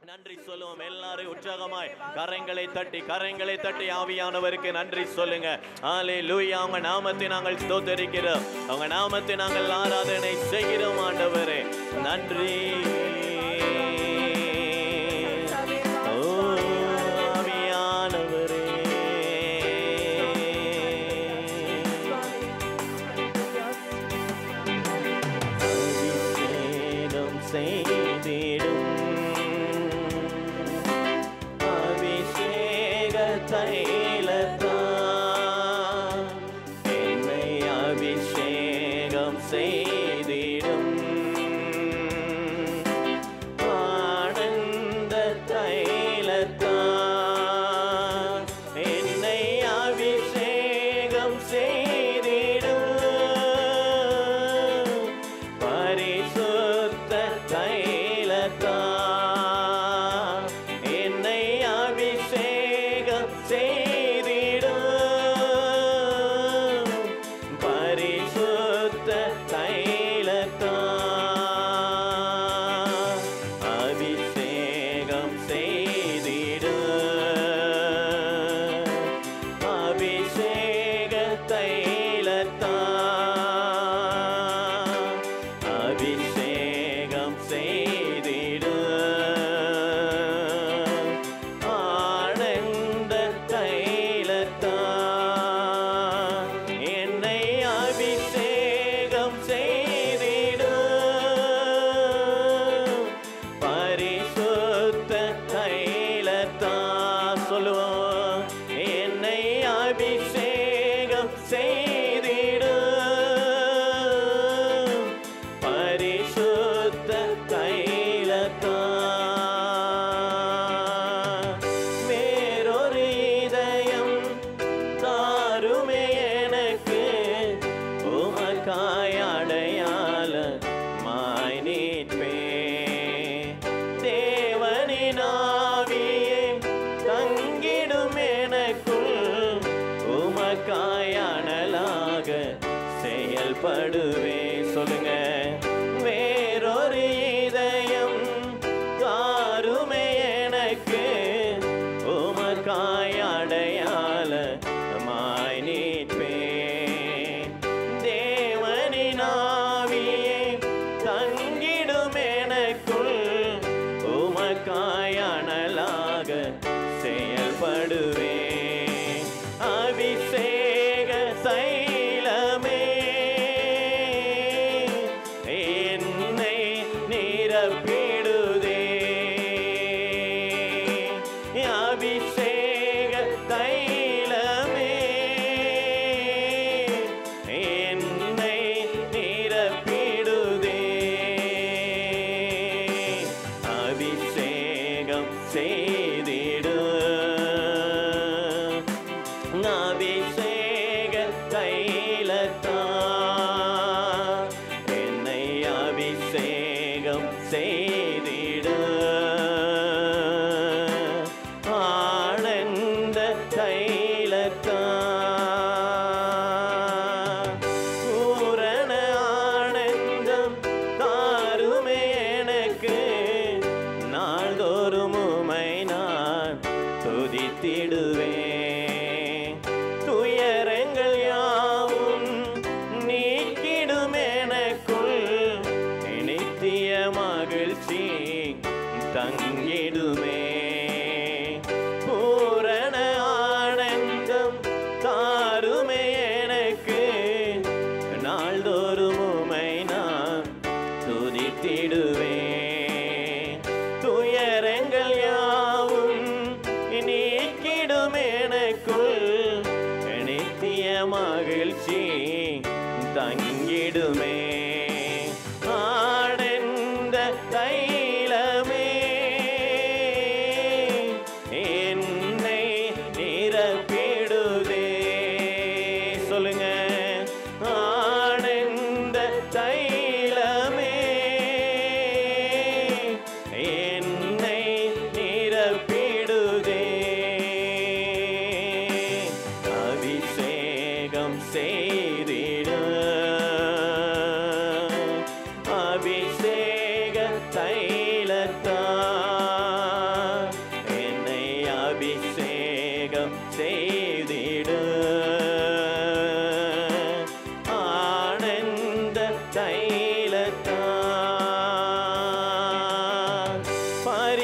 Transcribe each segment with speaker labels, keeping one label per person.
Speaker 1: நன்றி சொல்லுவோம். எல்லாரும் உற்சாகமாய் கரங்களை தட்டி ஆவியானவருக்கு நன்றி சொல்லுங்க. ஹல்லேலூயா. உங்க நாமத்தை நாங்கள் ஸ்தோத்திரிக்கிறோம், உங்க நாமத்தை நாங்கள் ஆராதனை செய்கிறோம் ஆண்டவரே. நன்றி. ஆவியானவரே அபிஷேகம் செய்திடும், தைலத்தான் என்னை அபிஷேகம் செய்திடும், ஆனந்த தைலத்தான் என்னை அபிஷேகம் செய்திடும், பரிசுத்த தைலத்தான் என்னை அபிஷேகம் செய்திடும், பரிசுத்த தைலத்தான் அபிஷேகம் செய்திடும், அபிஷேக தைலத்தான் அபிஷேகம் செய்திடும், ஆனந்த தைலத்தான் என்னை அபிஷேகம் செய்திடும், பரிசுத்த தைலத்தான் சொல்லுவோம். என்னை அபிஷேகம் செய்திடும், பரிசுத்த தைலத்தான் வேறொரு இதயம் தாருமே எனக்கு, உமக்காய் அடையாளமாய் நிற்பே, தேவனின் ஆவியே தங்கிடும் எனக்குள், உமக்காய் அனலாக செயல்படுவே. சொல்லுங்க. வேறொரு இதயம் தாருமே எனக்கு, உமக்காய் அடையாளமாய் நிற்பே, தேவனின் ஆவியே தங்கிடும் எனக்குள், உமக்காய் அனலாக செயல்படுவே. அபிஷேக தைலமே என்னை நிரப்பிடுதே, அபிஷேக தைலமே என்னை நிரப்பிடுதே, அபிஷேகம் செய்திடும், அபிஷேக தைலத்தான் என்னை அபிஷேகம் செய்திடும், ஆனந்த தைலத்தான் பூரண ஆனந்தம் தாருமே எனக்கு, நாள்தோறும் உம்மை நான் துதித்திடுவேன், துயரங்கள் யாவும் நீக்கிடும் எனக்குள், நித்திய மகிழ்ச்சி தங்கிடுமே, பூரண ஆனந்தம் தாருமே எனக்கு, நாள்தோறும் உம்மை நான் துதித்திடுவேன், துயரங்கள் யாவும் நீக்கிடும் எனக்குள், நித்திய மகிழ்ச்சி தங்கிடுமே, ஆனந்த தைலமே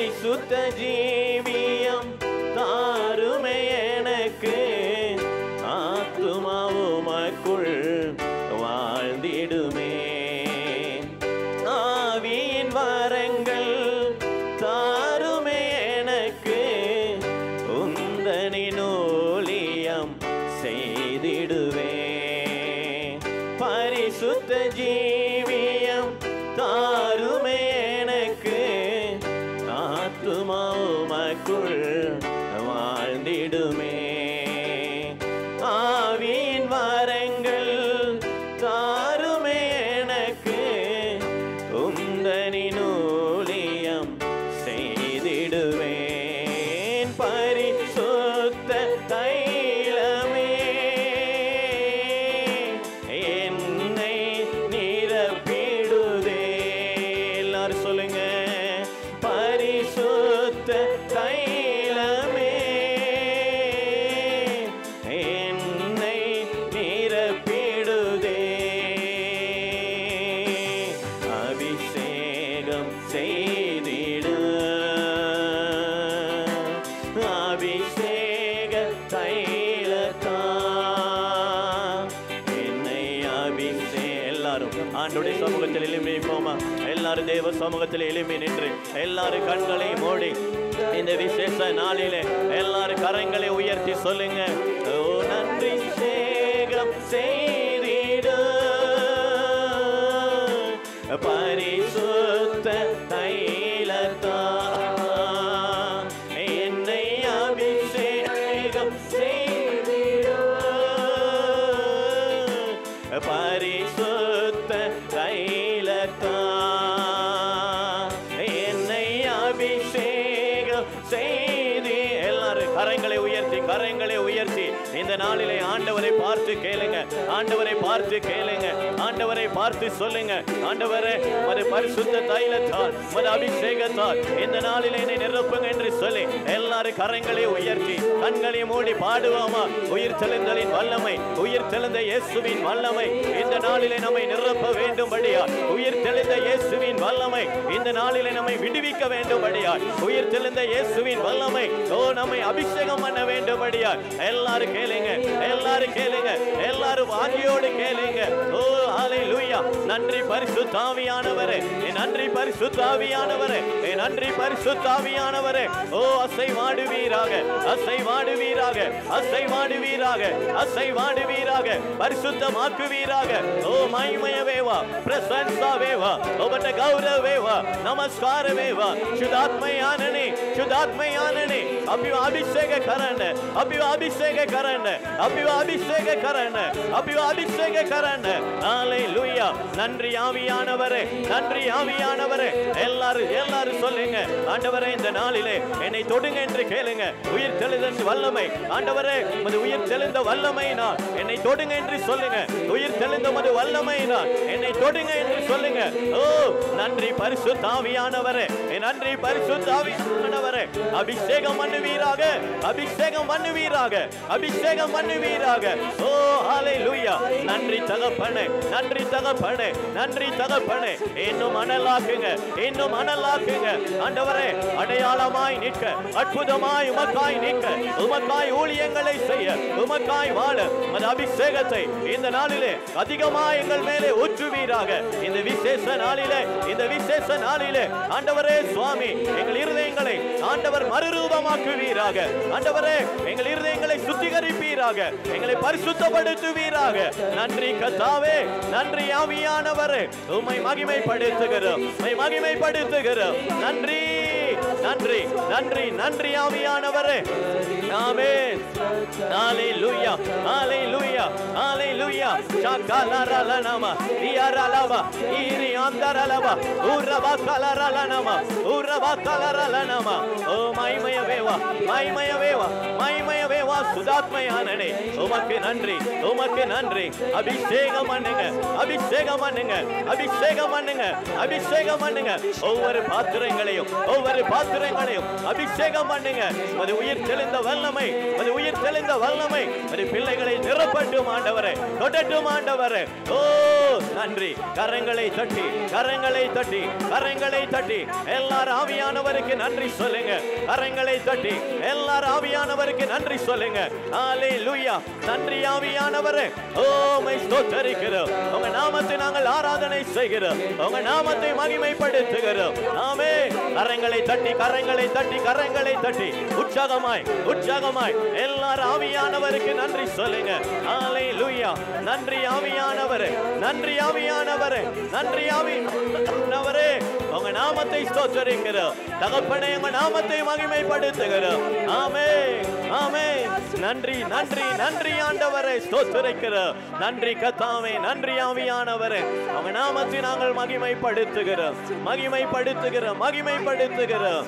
Speaker 1: பரிசுத்த ஜீவியம் தாருமே எனக்கு, ஆத்துமாவுமக்குள் வாழ்ந்திடுமே. ஆவியின் வரங்கள் தாருமே எனக்கு, உந்தனின் ஊழியம் செய்திடுவே. பரிசுத்த ஜீவியம் தாருமே எனக்கு, ஆத்துமாவுமக்குள் வாழ்ந்திடுமே. ஆவியின் வரங்கள் தாருமே எனக்கு, உந்தனின் ஊழியம் செய்திடுவேன். பரிசுத்த தைலமே என்னை நிரப்பிடுதே. எல்லாரும் சொல்லுங்க, பரிசுத்த தைலமே என்னை நிரப்பிடுதே. அபிஷேகம் செய்திடு, அபிஷேக தைலத்தா என்னை எல்லாரும் ஆண்டவருடைய சமூகத்தில் எழுப்பி போமா. எல்லாரும் தேவ சமூகத்தில் எழுப்பி நின்று எல்லாரும் கண்களை மூடி இந்த விசேஷ நாளிலே எல்லாரும் கரங்களை உயர்த்தி சொல்லுங்க, ஓ நன்றி சேகம் செய்திடு பரிசுத்த தைலத்தா என்னை அபிஷேகம் செய்திடு. பரிசுத்த தைலத்தா என்னை அபிஷேகம் செய்தி. எல்லாரும் கரங்களை உயர்த்தி கரங்களை உயர்த்தி இந்த நாளிலே ஆண்டவரை பார்த்து கேளுங்க, ஆண்டவரை பார்த்து கேளுங்க, ஆண்டவரை பார்த்து சொல்லுங்க, ஆண்டவரே மது பரிசுத்த தைலத்தால் மது அபிஷேகத்தால் இந்த நாளிலே என்னை நிரப்புங்க என்று சொல்லி எல்லாரும் கரங்களை உயர்த்தி கண்களை மூடி பாடுவோமா. உயிர் தெழுந்தலின் வல்லமை, உயிர் தெழுந்த இயேசுவின் வல்லமை இந்த நாளிலே நம்மை நிரப்ப வேண்டும்படியா, உயிர் தெழுந்த இயேசுவின் வல்லமை இந்த நாளிலே நம்மை விடுவிக்க வேண்டும்படியா, உயிர் தெழுந்த இயேசுவின் வல்லமை ஓ நம்மை அபிஷேகம் பண்ண வேண்டும்படியா. எல்லாரும் கேளுங்க, எல்லாரும் கேளுங்க, எல்லாரும் வாங்கியோடு கேளுங்க. ஓ ஹல்லேலூயா. நன்றி பரிசுத்த ஆவியானவரே, நன்றி பரிசுத்த ஆவியானவரே, நன்றி பரிசுத்த ஆவியானவரே. ஓ அசைவாடுவீராக, அசைவாடுவீராக, அசைவாடுவீராக, அசைவாடுவீராக, பரிசுத்தமாக்குவீராக. ஓ மகிமையவேவா, பிரசன்சாவேவா, ஒவ்வொரு கௌரவேவா, நமஸ்காரவேவா, சுதாத்மயானனே, சுதாத்மயானனே, அபிஷேக கரண, அபிஷேக கரண, அபிஷேக கரண, அபிஷேக கரண. ஹல்லேலூயா. நன்றி ஆவியானவரே, நன்றி ஆவியானவரே. எல்லாரும் எல்லாரும் சொல்லுங்க, ஆண்டவரே இந்த நாளிலே என்னை தொடுங்க என்று கேளுங்க. உயிர் தெழுந்த வல்லமை ஆண்டவரே, உமது உயிர் தெழுந்த வல்லமையினால் என்னை தொடுங்க என்று சொல்லுங்க. உயிர் தெழுந்த உமது வல்லமையினால் என்னை தொடுங்க என்று சொல்லுங்க. ஓ நன்றி பரிசுத்த ஆவியானவரே, நன்றி பரிசுத்த ஆவியானவரே. அபிஷேகம் பண்ணுவீராக, அபிஷேகம் பண்ணுவீராக, அபிஷேகம் பண்ணுவீராக. ஓ ஹல்லேலூயா. நன்றி தகப்பனே, நன்றி தகப்பனே, நன்றி தகப்பனே. இன்னும் அனலாக்குங்க, இன்னும் அனலாக்குங்க ஆண்டவரே. அடையாளமாய் நிற்க, அற்புதமாய் உமக்காய் நிற்க, உமக்காய் ஊழியங்களை செய்ய, உமக்காய் வாழ அந்த அபிஷேகத்தை இந்த நாளிலே அதிகமாய் எங்கள் மேலே ஊற்றுவீராக. இந்த விசேஷ நாளிலே, இந்த விசேஷ நாளிலே ஆண்டவரே சுவாமி எங்கள் இருதயங்களை ஆண்டவர் மறுரூபமாக்குவீராக. ஆண்டவரே எங்கள் இருதயங்களை சுத்திகரிப்பீராக, எங்களை பரிசுத்தப்படுத்துவீராக. நன்றி கர்த்தாவே, நன்றி ஆவியானவரே. உம்மை மகிமைப்படுத்துகிறோம், உம்மை மகிமைப்படுத்துகிறோம். நன்றி நன்றி நன்றி நன்றி ஆவியானவரே. ஆமென். ஹல்லேலூயா, ஹல்லேலூயா, ஹல்லேலூயா. சகலரலனமா தியரலவா இரியாந்தரலவா உரவகலரலனமா உரவகலரலனமா. ஓ மகிமையவேவா, மகிமையவேவா, மகிமையவேவா. சுதாத்மயானனே உமக்கு நன்றி, உமக்கு நன்றி. அபிஷேகம் பண்ணுங்க, அபிஷேகம் பண்ணுங்க, அபிஷேகம் பண்ணுங்க, அபிஷேகம் பண்ணுங்க. ஒவ்வொரு பாத்திரங்களையும், ஒவ்வொரு பாத்திரங்களையும் அபிஷேகம் பண்ணுங்க. அது உயிர் தெளிந்த வல்லமை, அது உயிர் தெளிந்த வல்லமை அது பிள்ளைகளை நிரப்பட்டும் ஆண்டவரே, தொடட்டும் ஆண்டவரே. ஓ நன்றி. கரங்களை தட்டி கரங்களை தட்டி கரங்களை தட்டி எல்லாரும் ஆவியானவருக்கு நன்றி சொல்லுங்க. கரங்களை தட்டி எல்லாரும் ஆவியானவருக்கு நன்றி சொல்லுங்க. ஹalleluya. நன்றி ஆவியானவரே. ஓ மை ஸ்தோத்திரிக்கிறோம். உங்க நாமத்தை நாங்கள் ஆராதனை செய்கிறோம். உங்க நாமத்தை மகிமைப்படுத்துகிறோம். ஆமென். கரங்களை தட்டி கரங்களை தட்டி கரங்களை தட்டி உற்சாகமாய் உற்சாகமாய் எல்லாரும் ஆவியானவருக்கு நன்றி சொல்லுங்க. ஹalleluya. நன்றி ஆவியானவரே. நன்றி ஆவியானவரே. நன்றி ஆவியானவரே. உங்க நாமத்தை ஸ்தோத்திரிக்கிறோம். தகப்பனே உங்க நாமத்தை மகிமைப்படுத்துகிறோம். ஆமென் ஆமென். நன்றி நன்றி நன்றி ஆண்டவரே. ஸ்தோத்திரிக்கிறோம். நன்றி கர்த்தாவே. நன்றி ஆவியானவரே. உங்க நாமத்தை நாங்கள் மகிமைப்படுத்துகிறோம் மகிமைப்படுத்துகிறோம் மகிமைப்படுத்துகிறோம்.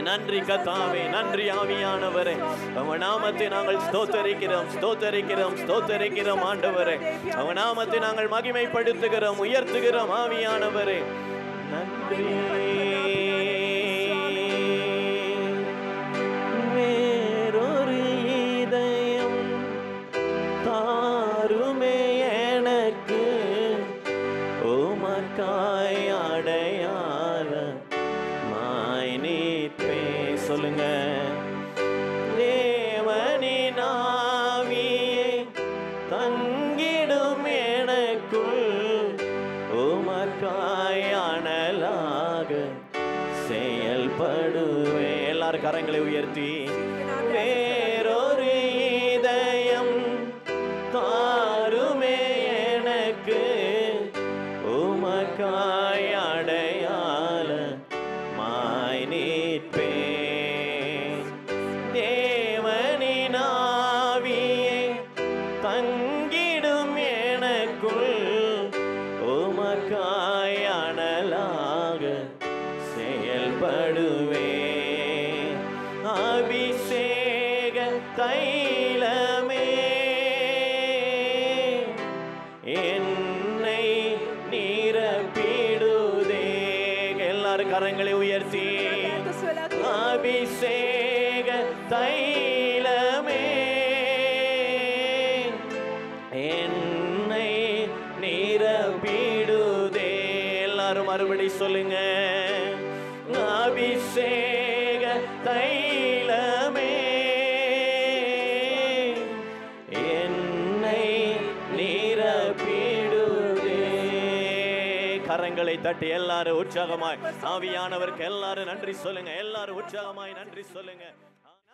Speaker 1: நன்றி கர்த்தாவே. நன்றி ஆவியானவரே. உங்க நாமத்தை நாங்கள் ஸ்தோத்திரிக்கிறோம் ஸ்தோத்திரிக்கிறோம் ஸ்தோத்திரிக்கிறோம் ஆண்டவரே. உங்க நாமத்தை நாங்கள் மகிமைப்படுத்துகிறோம் உயர்த்துகிறோம் ஆவியானவரே. நன்றி. வேறொரு இதயம் தாருமே எனக்கு, உமக்காய் அடையாளமாய் நிற்பே. சொல்லுங்க. தேவனின் ஆவியே தங்கிடும் எனக்குள், உமக்காய் அனலாக செயல்படுவே. எல்லாரும் கரங்களை உயர்த்தி வேறொரு இதயம் தாருமே எனக்கு, உமக்காய் அடையாளமாய் நிற்பே. தேவனின் ஆவியே தங்கிடும் எனக்குள், உமக்காய் அனலாக செயல்படுவே. அபிஷேக தைலமே என்னை நிரப்பிடுதே. எல்லாரும் கரங்களை உயர்த்தி அபிஷேக தைலமே என்னை நிரப்பிடுதே. எல்லாரும் மறுபடி சொல்லுங்க. அபிஷேக தைலமே என்னை நிரப்பிடுதே. கரங்களை தட்டி எல்லாரும் உற்சாகமாய் ஆவியானவருக்கு எல்லாரும் நன்றி சொல்லுங்க. எல்லாரும் உற்சாகமாய் நன்றி சொல்லுங்க.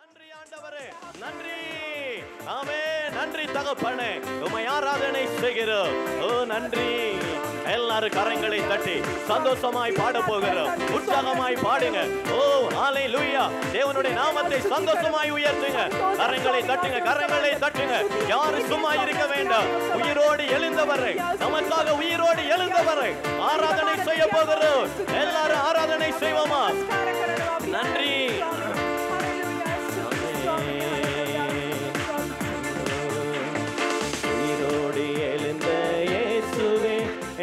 Speaker 1: நன்றி ஆண்டவரே. நன்றி. ஆமென். நன்றி தகப்பனே. உம்மை ஆராதனை செய்கிறோம். ஓ நன்றி. எல்லாரும் கரங்களை தட்டி சந்தோஷமாய் பாட போகிறோம். உற்சாகமாய் பாடுங்க. ஓ ஹalleluya. தேவனுடைய நாமத்தை சந்தோஷமாய் உயர்த்துங்க. கரங்களை தட்டுங்க கரங்களை தட்டுங்க. யாரும் சும்மா இருக்க வேண்டாம். உயிரோடு எழுந்தவரை, நமக்காக உயிரோடு எழுந்தவரை ஆராதனை செய்ய போகிறோம். எல்லாரும் ஆராதனை செய்வோமா? நன்றி. உயிரோடு எழுந்த இயேசுவே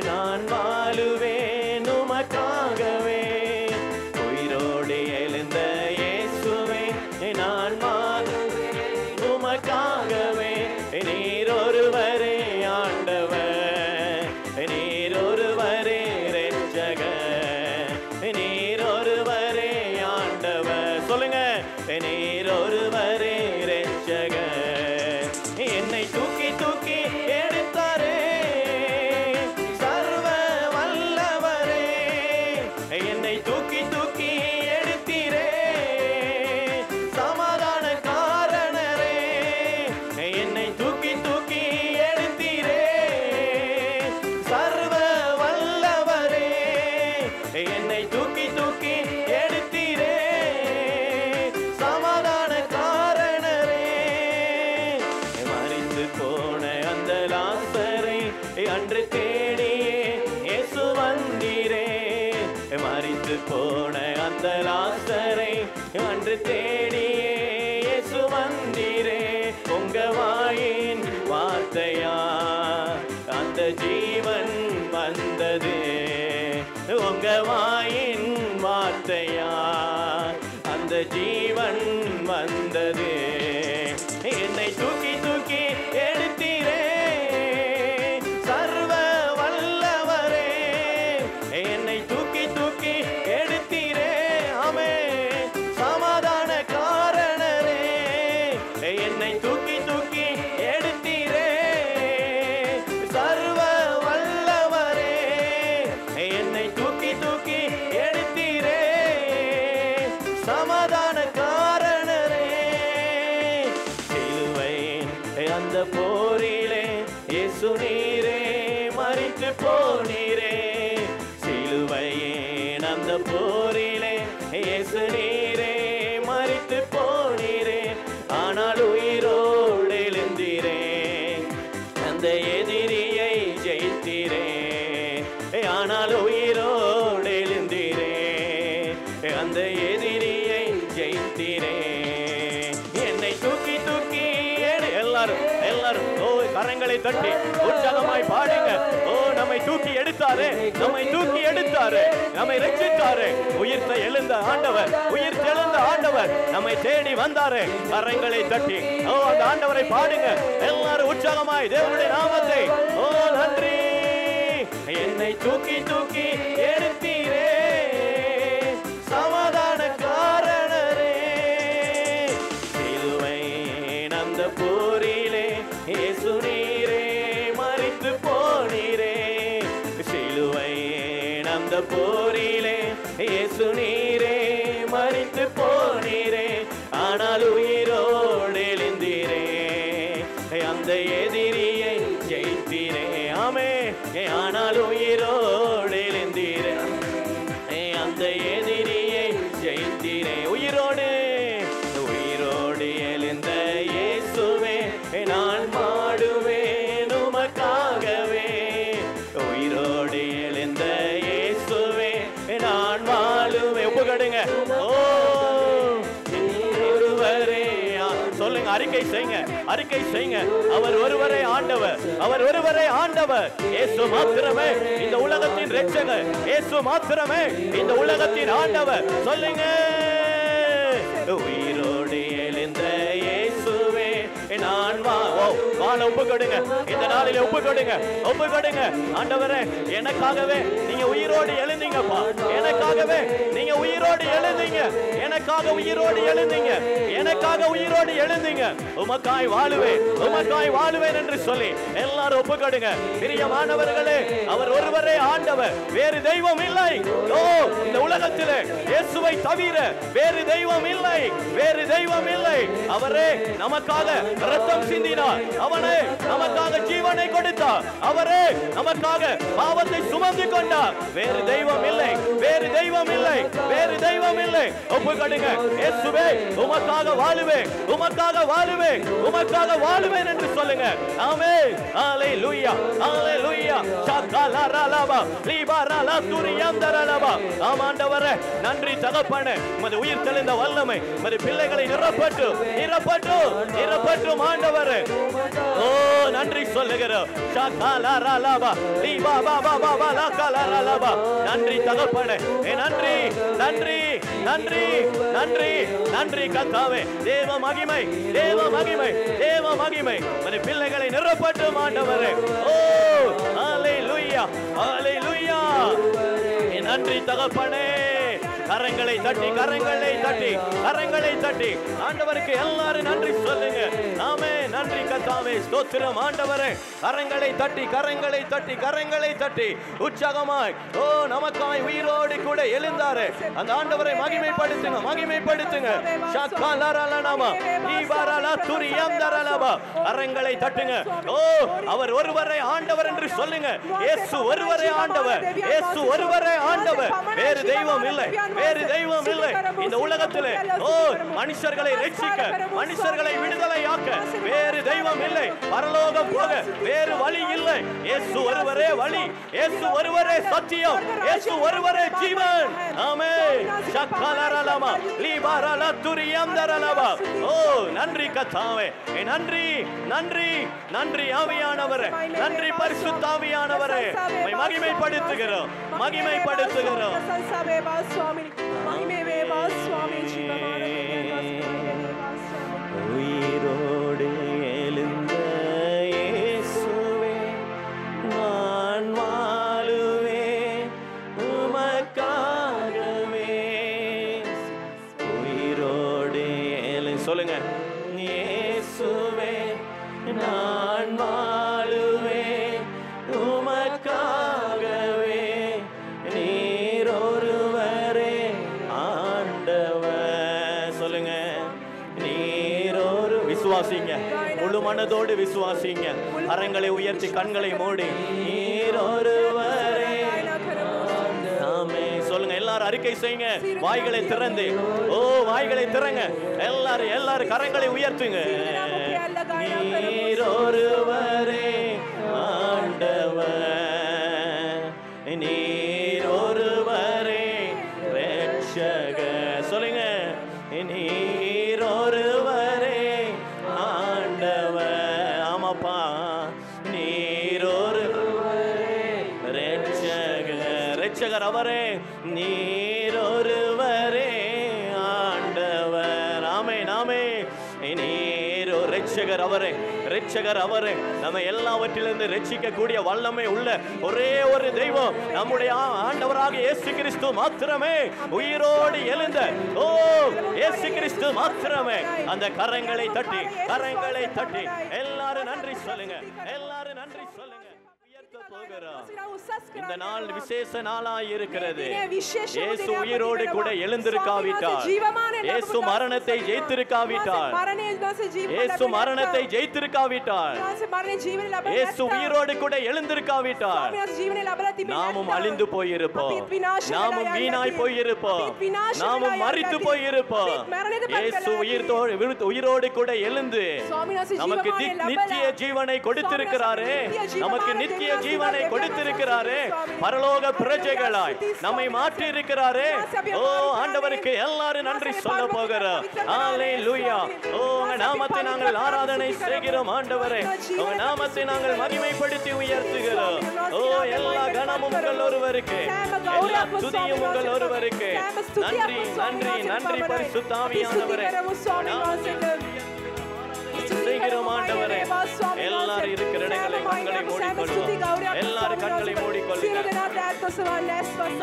Speaker 1: நான் வாழுவேன் உமக்காகவே. உயிரோடு எழுந்த இயேசுவே நான் வாழுவேன் உமக்காகவே. நீர் ஒருவரே ஆண்டவர், நீர் ஒருவரே இரட்சகர், நீர் ஒருவரே ஆண்டவர். சொல்லுங்க. நீர் ஒருவரே இரட்சகர். என்னை தூக்கி தூக்கி எடுத்தாரே சர்வ வல்லவரே. என்னை தூக்கி தூக்கி எடுத்தீரே சமாதான காரணரே. என்னை தூக்கி தூக்கி எடுத்தீரே சர்வ வல்லவரே. என்னை தூக்கி தூக்கி எடுத்தீரே சமாதான காரணரே. மரித்து போன அந்த லாசரை அன்று தேடியே இயேசு வந்தீரே. மரித்து போன அந்த லாசரை அன்று தேடியே இயேசு வந்தீரே. உங்க வாயின் வார்த்தையா அந்த ஜீவன் வந்தது. உங்க வாயின் வார்த்தையா அந்த ஜீவன் வந்தது. என்னை தூக்கி தூக்கி எடுத்தீரே சர்வ வல்ல அந்த போரிலே இயேசு நீரே மரித்து போனீரே. சிலுவையின் அந்த போரிலே இயேசு நீரே மரித்து போனீரே. ஆனால் உயிரோடு எழுந்தீரே, அந்த எதிரியை ஜெயித்தீரே. ஆனால் உயிரோடு எழுந்தீரே, அந்த எதிரியை ஜெயித்தீரே. என்னை தூக்கி தூக்கி எல்லாரும் எல்லாரும் ஓ கரங்களை தட்டி உற்சாகமாய் பாடுங்க. ஓ நம்மை தூக்கி எடுத்தாரே, நம்மை தூக்கி எடுத்தாரே, நம்மை ரட்சித்தாரே. உயிர்த்த எழுந்த ஆண்டவர், உயிர்த்த எழுந்த ஆண்டவர் நம்மை தேடி வந்தாரே. கரங்களை தட்டி ஓ அந்த ஆண்டவரை பாடுங்க எல்லாரும் உற்சாகமாய் தேவனுடைய நாமத்தை. ஓ நன்றி. என்னை தூக்கி தூக்கி எடுத்தீரே, சமாதான காரணரே. சிலுவையின் அந்த போரிலே இயேசு நீரே மரித்து போனீரே. சிலுவையின் அந்த போரிலே இயேசு நீரே மரித்து போனீரே. ஆனால் உயிரோடு எழுந்தீரே, அந்த எதிரியை ஜெயித்தீரே. ஆமே. ஆனால் உயிரோடு எழுந்தீரே, அந்த எதிரியை ஜெயித்தீரே. உயிரோடு உயிரோடு எழுந்த இயேசுவே நான் பாடுவேன் உமக்காகவே. உயிரோடு எழுந்த இயேசுவே நான் வாழுவேன். ஒப்புக்கடுங்க. ஓ ஒருவரே சொல்லுங்க, அறிக்கை செய்யுங்க, அறிக்கை செய்யுங்க. அவர் ஒருவரே ஆண்டவர், அவர் ஒருவரே ஆண்டவர். இயேசு மாத்திரமே இந்த உலகத்தின் இரட்சகர், இயேசு மாத்திரமே இந்த உலகத்தின் ஆண்டவர். சொல்லுங்க. உயிரோடு எழுந்த இயேசுவே நான் வாழ ஒப்பு கொடுங்க. இந்த நாளிலே ஒப்பு கொடுங்க, ஒப்பு கொடுங்க. ஆண்டவரே எனக்காகவே நீங்க உயிரோடு எழுந்தீங்கப்பா, எனக்காகவே நீங்க உயிரோடு எழுந்தீங்க, எனக்காக உயிரோடு எழுந்தீங்க, எனக்காக உயிரோடு எழுந்தீங்க. உமக்காய் வாழுவேன், உமக்காய் வாழுவேன் என்று சொல்லி எல்லாரும் ஒப்பு கொடுங்க. பிரியமானவர்களே, அவர் ஒருவரே ஆண்டவர், வேறு தெய்வம் இல்லை. ஓ இந்த உலகத்திலே இயேசுவை தவிர வேறு தெய்வம் இல்லை, வேறு தெய்வம் இல்லை. அவரே நமக்காக ரத்தம் சிந்தினார், அவனே நமக்காக ஜீவனை கொடுத்தார், அவரே நமக்காக பாவத்தை சுமந்து கொண்டார். வேறு தெய்வம் இல்லை, வேறு தெய்வம் இல்லை, வேறு தெய்வம் இல்லை. ஒப்புக்கொடுங்க. இயேசுவே உமக்காக வாழுவேன், உமக்காக வாழுவேன், உமக்காக வாழுவேன் என்று சொல்லுங்க. ஆமென். ஹalleluya, ஹalleluya. சகலரலபா லிபரல துரியந்தரலபா. ஆமாண்டவரே நன்றி தகப்பனே, உமது உயிர் தெளிந்த வல்லமை உமது பிள்ளைகளை நிரப்பட்டு நிரப்பட்டு நிரப்பட்டு ஆண்டவரே. ஓ நன்றி சொல்லுகிறோம். சகலரலபா லிபபபபப லகலரலபா. நன்றி தகப்பனே, நன்றி நன்றி நன்றி நன்றி நன்றி கர்த்தாவே. தேவ மகிமை, தேவ மகிமை, தேவ மகிமை உமது பிள்ளைகளை நிரப்பட்டு ஆண்டவரே. ஓ ஹalleluya, ஹalleluya. நன்றி தகப்பனே. கரங்களை தட்டி, கரங்களை தட்டி, கரங்களை தட்டி ஆண்டவருக்கு எல்லாரும் நன்றி சொல்லுங்க. ஆமே. நன்றி கர்த்தாவே, ஸ்தோத்திரம் ஆண்டவரே. கரங்களை தட்டி, கரங்களை தட்டி, கரங்களை தட்டி உற்சாகமாய் ஓ நமக்காய் உயிரோடு கூட எழுந்தாரே அந்த ஆண்டவரை மகிமைப்படுத்துங்க, மகிமைப்படுத்துங்க. ஷக்கலரலனமா லிபரல துரியந்தரலபா. கரங்களை தட்டுங்க. ஓ அவர் ஒருவரே ஆண்டவர் என்று சொல்லுங்க. இயேசு ஒருவரே ஆண்டவர், இயேசு ஒருவரே ஆண்டவர். வேறு தெய்வம் இல்லை, வேறு தெய்வம் இல்லை இந்த உலகத்திலே. ஓ மனுஷர்களை ரட்சிக்க, மனுஷர்களை விடுதலையாக்க வேறு தெய்வம் இல்லை. பரலோகம் போக வேறு வழி இல்லை. இயேசு ஒருவரே வழி, இயேசு ஒருவரே சத்தியம், இயேசு ஒருவரே ஜீவன். ஆமென். சக்கலரலமா லிபரல துரியந்தரலபா. ஓ நன்றி கர்த்தாவே, நன்றி நன்றி நன்றி ஆவியானவரே, நன்றி பரிசுத்த ஆவியானவரே. மகிமைப்படுத்துகிறோம், மகிமைப்படுத்துகிறோம். உயிரோடு எழுந்த இயேசுவே நான் வாழுவேன் உமக்காகவே. உயிரோடு சொல்லுங்க. இயேசுவே நான் வாழுவேன் உமக்காகவே. நீர் ஒருவரே ஆண்டவர். சொல்லுங்க. நீர் ஒரு விசுவாசிங்க, முழு மனதோடு விசுவாசிங்க. கரங்களை உயர்த்தி கண்களை மூடி நீர் ஒருவரே. ஆமென். சொல்லுங்க எல்லாரும் அறிக்கை செய்யுங்க. வாய்களை திறந்து வாய்களை திறங்க. எல்லாரும் கரங்களை உயர்த்துங்க. நீர் ஒருவரே ஆண்டவர், நீர் ஒருவரே ரட்சகர். சொல்லுங்க நீர் ஒருவரே ஆண்டவர். ஆமாப்பா நீர் ஒருவரே ரட்சகர் அவரே, நீர் ஒருவரே ஆண்டவர். ஆமென் ஆமென். நீர் ரட்சகர் அவரே, ரட்சகர் அவரே. நம்ம எல்லாவற்றிலிருந்து ரட்சிக்க கூடிய வல்லமை உள்ள ஒரே ஒரு தெய்வம் நம்முடைய ஆண்டவராக இயேசு கிறிஸ்து மாத்திரமே. உயிரோடு எழுந்த இயேசு கிறிஸ்து மாத்திரமே. அந்த கரங்களை தட்டி எல்லாரும் நன்றி சொல்லுங்க. எல்லாரும் நன்றி சொல்லுங்க. இந்த நாள் விசேஷ நாளாய் இருக்கிறது. இயேசு உயிரோடு கூட எழுந்திருக்காவிட்டால், இயேசு மரணத்தை ஜெயித்திருக்காவிட்டால், இயேசு மரணத்தை ஜெயித்திருக்காவிட்டால், இயேசு உயிரோடு கூட எழுந்திருக்காவிட்டால் நாமும் அழிந்து போயிருப்போம், நாமும் வீணாய் போயிருப்போம், நாமும் மரித்து போயிருப்போம். இயேசு உயிரோடு கூட எழுந்து நமக்கு நித்திய ஜீவனை கொடுத்திருக்கிறாரே, நமக்கு நித்திய ஜீவனை கொடுத்திருக்கிறாரே. பரலோக பிரஜைகளாய் நம்மை மாற்றி இருக்கிறாரே. ஆண்டவருக்கு எல்லாரும் நன்றி சொல்ல போகிறோம். ஹalleluya. உங்க நாமத்தை நாங்கள் ஆராதனை செய்கிறோம் ஆண்டவரே. உங்க நாமத்தை நாங்கள் மகிமைப்படுத்தி உயர்த்துகிறோம். எல்லா கனமும் உங்கள் ஒருவருக்கு, எல்லா துதியும் உங்கள் ஒருவருக்கு. நன்றி நன்றி நன்றி பரிசுத்த ஆவியானவரே. செய்கிறோம் ஆண்டவரே. எல்லாரும் இருக்கிற இடங்களை கண்களை மூடிக்கொள்ளும். எல்லாரும் கண்களை மூடிக்கொள்ளுங்க.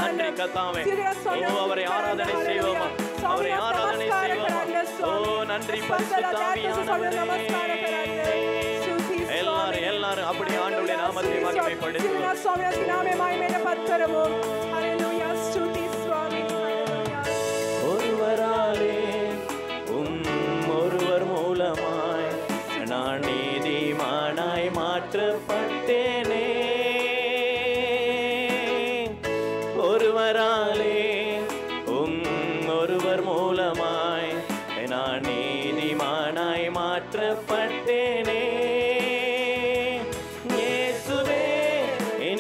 Speaker 1: நன்றி கர்த்தாவே. அவரை ஆராதனை செய்வோமா, அவரை ஆராதனை செய்வோமா. நன்றி பரிசுத்த ஆவியானவரே. எல்லாரும் அப்படி ஆண்டவருடைய நாமத்தை மகிமைப்படுத்துவோம். ஒருவராலே ஒருவர் மூலமாய் நான் நீதிமானாய் மாற்றப்பட்டேனே. ஒருவராலே ஒருவர் மூலமாய் நான் நீதிமானாய் மாற்றப்பட்டேனே. இயேசுவே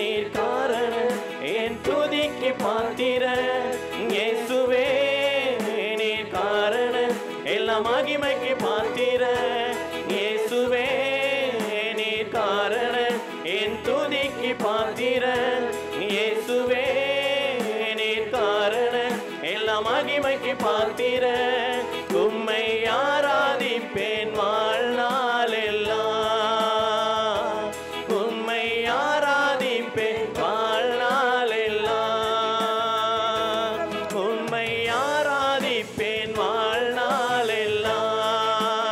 Speaker 1: நீர் காரணம் என் துதிக்கு பாத்திர. இயேசுவே நீர் காரணம் எல்லா மகிமைக்கு பாத்திர. இயேசுவே நீர் காரணம் என் துதிக்கு பாத்திர. இயேசுவே நீர் காரணம் எல்லா மகிமைக்கு பாத்திர. உம்மை ஆராதிப்பேன் வாழ்நாள் எல்லாம். உம்மை ஆராதிப்பேன் வாழ்நாள் எல்லாம். உம்மை ஆராதிப்பேன் வாழ்நாள் எல்லாம்.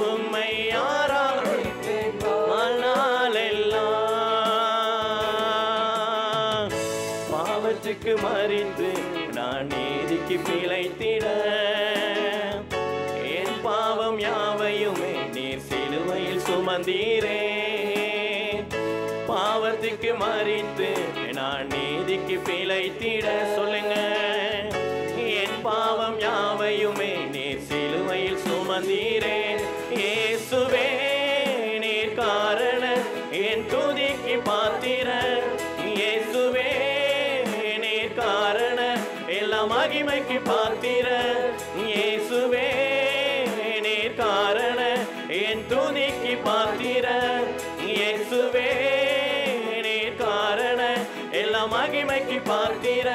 Speaker 1: உம்மை ஆராதிப்பேன் வாழ்நாள் எல்லாம். பாவத்துக்கு மறித்து நான் நீதிக்கு பிழைத்திட, என் பாவம் யாவையுமே நீர் சிலுவையில் சுமந்தீரே. பாவத்துக்கு மறித்து நான் நீதிக்கு பிழைத்திட. சொல்லுங்க என் பாவம் யாவையுமே நீர் சிலுவையில் சுமந்தீரே. இயேசுவே நீர் காரணம் என் துதிக்கு பாத்திர. இயேசுவே நீர் காரணம் எல்லா மகிமைக்கு பாத்திர. இயேசுவே நீர் காரணம் என் துதிக்கு பாத்திர. இயேசுவே நீர் காரணம் எல்லா மகிமைக்கு பாத்திர.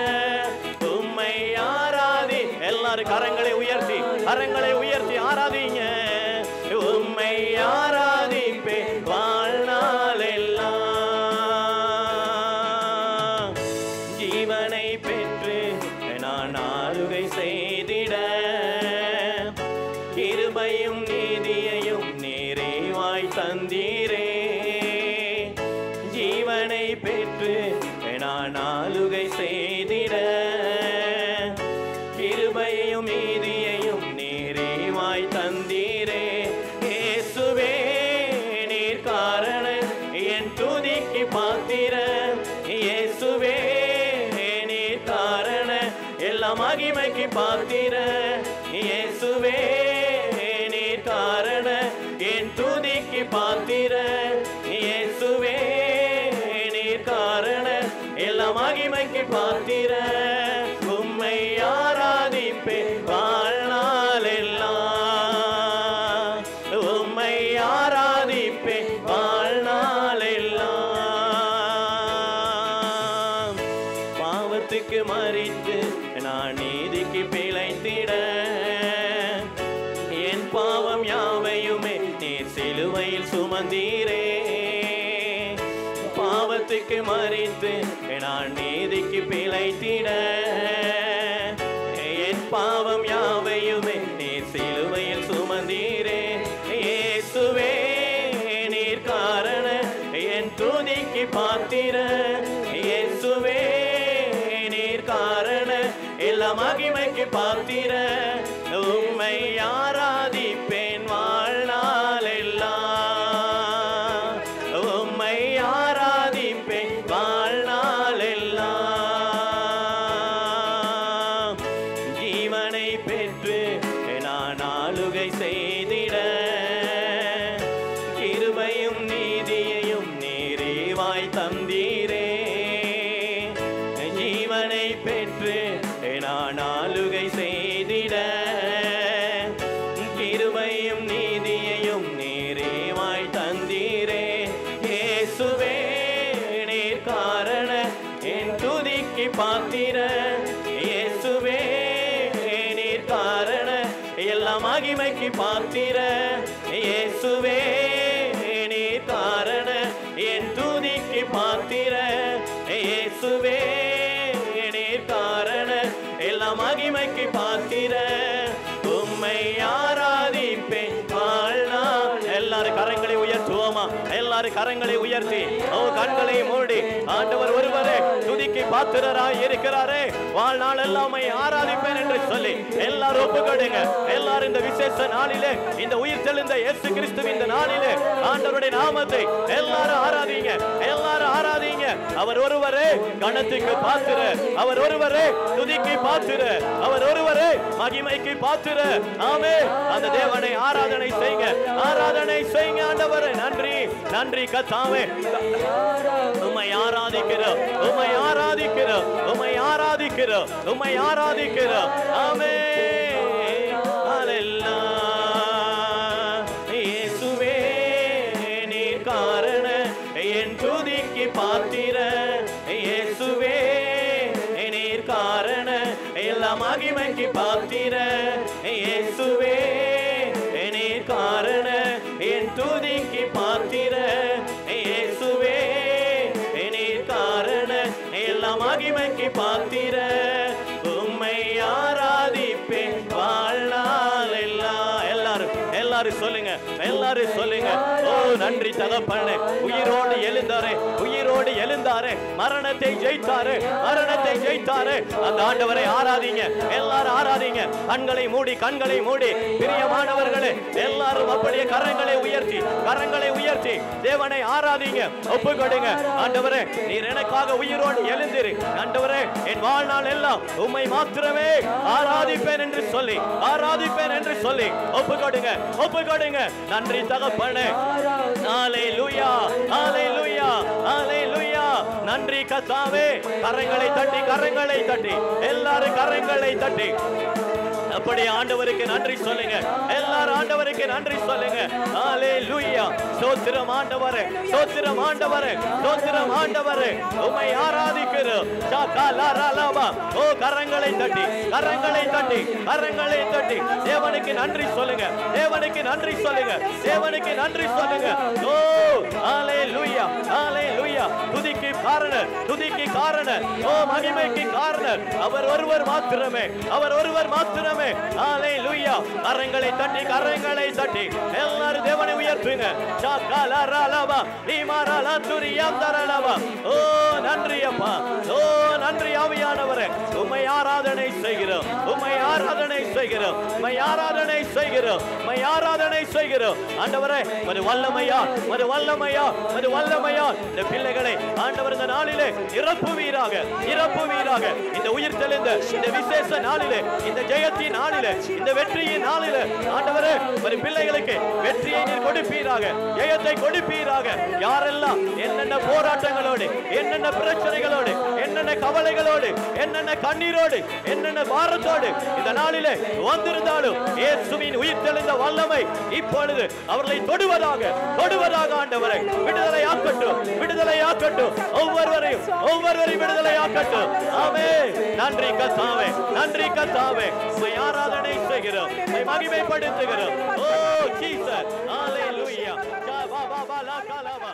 Speaker 1: உம்மை ஆராதி. எல்லாரும் கரங்களை உயர்த்தி ஆராதிங்க. உம்மை ஆராதிப்பே வாழ்நாள் எல்லாம். ஜீவனை பெற்று நான் ஆளுகை செய்திட, கிருபையும் நீதியையும் நிறைவாய் தந்தீரே. ஜீவனை பெற்று நான் ஆளுகை செய்திட, கிருபையும் நீதியையும் நிறைவாய் தந்தீரே. இயேசு இயேசுவே நீர் காரண என் துதிக்கு பாத்திர இயேசுவே நீர் காரண எல்லா மகிமைக்கு பாத்திர உம்மை ஆராதிப்பேன் வாழ்நாள் எல்லாம் உம்மை ஆராதிப்பேன் வாழ்நாள் எல்லாம் பாவத்துக்கு மறித்து நான் நீதிக்கு பிழைத்திட என் பாவம் யாவையுமே நீர் சிலுவையில் சுமந்தீரே பாவத்துக்கு மறித்து நான் நீதிக்கு பிழைத்திட என் பாவம் யாவையுமே நீர் சிலுவையில் சுமந்தீரே இயேசுவே நீர் காரண என் துதிக்கு பாத்திர இயேசுவே நீர் காரண எல்லா மகிமைக்கு பாத்திர உம்மை ஆராதிப்பேன் வாழ்நாள் எல்லாம் உம்மை ஆராதிப்பேன் வாழ்நாள் எல்லாம் ஜீவனை பெற்று நான் ஆளுகை செய்திட கிருபையும் நீதியையும் நீரேவாய் தந்தீரே ஜீவனை பெற்று நான் ஆளுகை செய்திட கிருபையும் நீதியையும் நீரேவாய் தந்தீரே இயேசுவே நீர் காரண என் துதிக்கு பாத்திர இயேசுவே நீர் காரண எல்லா மகிமைக்கு பாத்திர இயேசுவே நீர் காரண என் துதிக்கு பாத்திர இயேசுவே நீர் காரண எல்லா மகிமைக்கு பாத்திர உம்மை ஆராதிப்பேன் வாழ்நாள் எல்லாரும் கரங்களை உயர்த்துவோமா எல்லாரும் கரங்களை உயர்த்தி கண்களை மூடி ஆண்டவர் ஒருவரே துதிக்கு பாத்திரராய் இருக்கிறாரே வாழ்நாள் எல்லாம் ஆராதிப்பேன் என்று சொல்லி எல்லாரும் ஒப்புக்கொடுங்க எல்லாரும் இந்த விசேஷ நாளிலே இந்த உயிர் தெளிந்த இயேசு கிறிஸ்துவின் இந்த நாளிலே ஆண்டவருடைய நாமத்தை எல்லாரும் ஆராதிங்க எல்லாரும் ஆராதிங்க அவர் ஒருவரே கணத்துக்கு பாத்திர அவர் ஒருவரே துதிக்கு பாத்திர அவர் ஒருவரே மகிமைக்கு பாத்திர ஆமே அந்த தேவனை ஆராதனை செய்யுங்க ஆண்டவரே நன்றி நன்றி கர்த்தாவே உம்மை ஆராதிக்கிறோம் உம்மை ஆராதிக்கிறோம் உம்மை ஆராதிக்கிறோம் உம்மை ஆராதிக்கிறோம் ஆமே ஹalleluya இயேசுவே நீர் காரண என் துதிக்கு பாத்திர இயேசுவே நீர் காரண எல்லா மகிமைக்கு பாத்திர இயேசுவே நீர் காரண என் துதிக்கு பாத்திர இயேசுவே நீர் காரண எல்லா மகிமைக்கு பாத்திர உம்மை ஆராதிப்பேன் வாழ்நாள் எல்லாம் எல்லாரும் சொல்லுங்க எல்லாரும் சொல்லுங்க ஓ நன்றி தகப்பனே உயிரோடு எழுந்தாரே மரணத்தை ஜெயித்தாரே அந்த ஆண்டவரை ஆராதிங்க எல்லாரும் ஆராதிங்க கண்களை மூடி பிரியமானவர்களே எல்லாரும் அப்படியே கரங்களை உயர்த்தி தேவனை ஆராதிங்க ஒப்புக்கொடுங்க ஆண்டவரே நீர் எனக்காக உயிரோடு எழுந்திரு ஆண்டவரே என் வாழ்நாள் எல்லாம் உம்மை மாத்திரமே ஆராதிப்பேன் என்று சொல்லி ஒப்புக்கொடுங்க நன்றி தகப்பனே ஹalleluya ஹalleluya ஹalleluya நன்றி கர்த்தாவே கரங்களை தட்டி எல்லாரும் கரங்களை தட்டி அப்படியே ஆண்டவருக்கு நன்றி சொல்லுங்க எல்லாரும் ஆண்டவருக்கு நன்றி சொல்லுங்க ஹalleluya ஸ்தோத்திரம் ஆண்டவரே உம்மை ஆராதிக்கிறோம் சகலரலவா ஓ கரங்களை தட்டி தேவனுக்கு நன்றி சொல்லுங்க ஓ ஹalleluya துதிக்கு காரணர் ஓ மகிமைக்கு காரணர் அவர் ஒருவர் மாத்திரமே ஹalleluya கரங்களை தட்டி எல்லாரும் தேவனை உயர்த்துங்க சகலரலவா லிமரலதுரியந்தரலவா ஓ நன்றி அப்பா ஓ நன்றி ஆவியானவரே உம்மை ஆராதனை செய்கிறோம் செய்கிறோம், உம்மை ஆராதனை செய்கிறோம். ஆண்டவரே ஒரு வல்லமையா, ஒரு வல்லமையா, ஒரு வல்லமையா இந்த பிள்ளைகளை ஆண்டவர் இந்த நாளிலே நிரப்புவீராக, நிரப்புவீராக. இந்த உயிர் தெளிந்த இந்த விசேஷ நாளிலே, இந்த ஜெயத்தின் நாளிலே, இந்த வெற்றியின் நாளிலே ஆண்டவரே ஒரு பிள்ளைகளுக்கு வெற்றியை நீர் கொடுப்பீராக, ஜெயத்தை கொடுப்பீராக. யாரெல்லாம் என்னென்ன போராட்டங்களோடு, என்னென்ன பிரச்சனைகளோடு, என்னென்ன கவலைகளோடு, என்னென்ன கண்ணீரோடு, என்னென்ன பாரத்தோடு இந்த நாளிலே வந்திருந்தாலும் இயேசுவின் உயிர் தெளிந்த வல்லமை இப்பொழுது அவர்களை தொடுவதாக, தொடுவதாக. ஆண்டவரை விடுதலையாக்கட்டும், விடுதலையாக்கட்டும். ஒவ்வொருவரையும் விடுதலையாக்கட்டும். ஆமென். நன்றி கர்த்தாவே, நன்றி கர்த்தாவே. உம்மை ஆராதனை செய்கிறோம், உம்மை மகிமைப்படுத்துகிறோம். ஓ ஜீசஸ், ஹalleluya. ஜா பா பா பா லா கா லா பா.